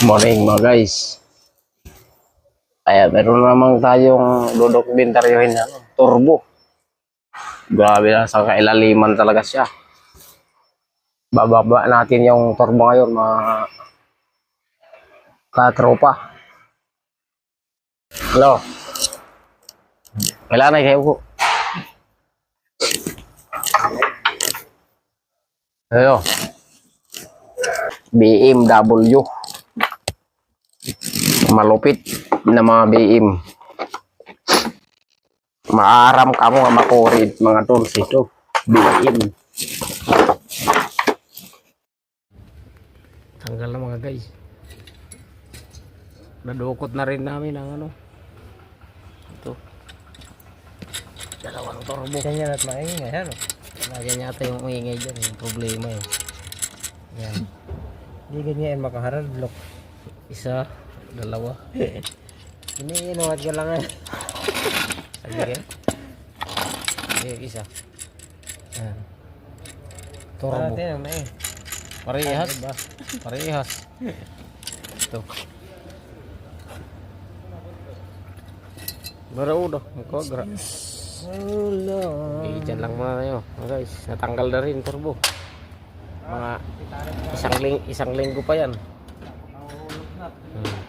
Morning mga guys. Kaya meron naman tayong dodokumentaryohin na turbo. Grabe na sa kailaliman talaga siya. Bababa natin yung turbo ngayon mga katropa. Hello. Kailangan na kayo po. Hello. BMW. Malupit na mga BM. Maaram ka mo nga makurit mga tools ito. BM. Tanggal na mga guys. Nadukot na rin namin ang ano. Ito. Dalawang turbo. Ganyan at maingay, ano? Lagyan yata yung ingay dyan. Yung problema yun. Yan. Hindi ganyan makaharap, look. Isa. Dalawa. Iniinuwat ka lang eh. Sige. Sige, isa. Yan. Turbo. Natin, may. Parehas. Parehas. Ito. Baraudo. Magkogra. Hello. Okay, dyan lang muna tayo. Guys, natanggal na rin turbo. Mga isang linggo pa yan.